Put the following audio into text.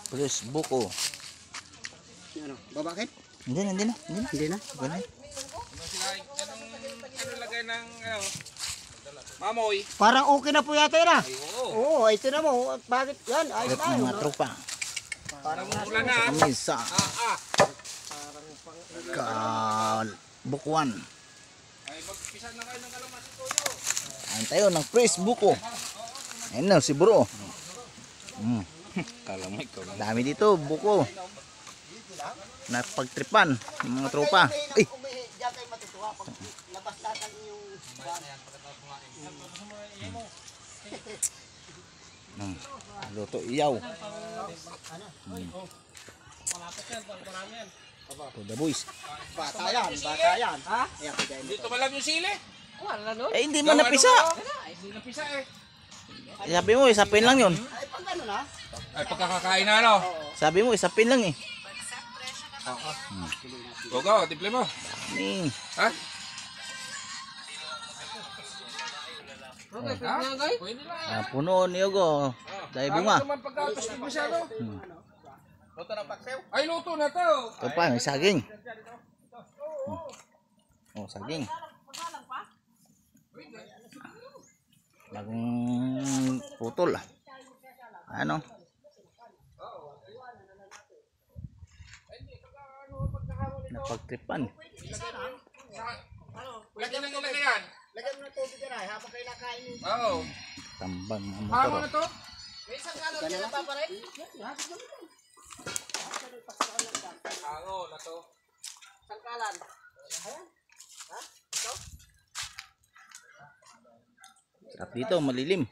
Plus buko. Ano? Babakit? Hindi na. Hindi na? Ganun. Ano lagay ng mamoy? Parang okay na po yata yun ah. Ay, oo. Oo, ito na mo. Bakit yan? Ayos At na yun. mga tropa. Parang ulan na. Kami sa Bukwan. Ay, magpisa na kayo ng kalamansi toyo. Ayan tayo ng fresh buko. Ayan na si bro. Kalamay ko. Dami dito buko. Napagtripan ng mga tropa. Ay! Diyan kayo matutuwa pag labas lahat ang inyong Luto iyaw. To the boys. bata yan. Ha? Ayan, kaya Dito ba lang yung sili? Eh hindi man napisa. Hindi napisa eh. Sabi mo isapin lang yun. Ay, pag ano na? Ay, pagkakakain na ano? Sabi mo isapin lang eh. Go, tiple mo. Ni. Ha? Pwede na. Puno ni Ogo. Dahil bunga. Ano naman pagkatos ni Bisano? Luto na paksew? Ay, luto na to. Ito pa, may saging. Oh, saging. Bagong putol. Ano? Napagtripan. Pwede na nilagay yan. Lagyan mo na tubig yan ay habang kayo nakain yung Oo. Tambang ang Hamo motor. na to? may isang gano'n din na paparin. Hango na to. Sangkalan. Sarap dito, malilim.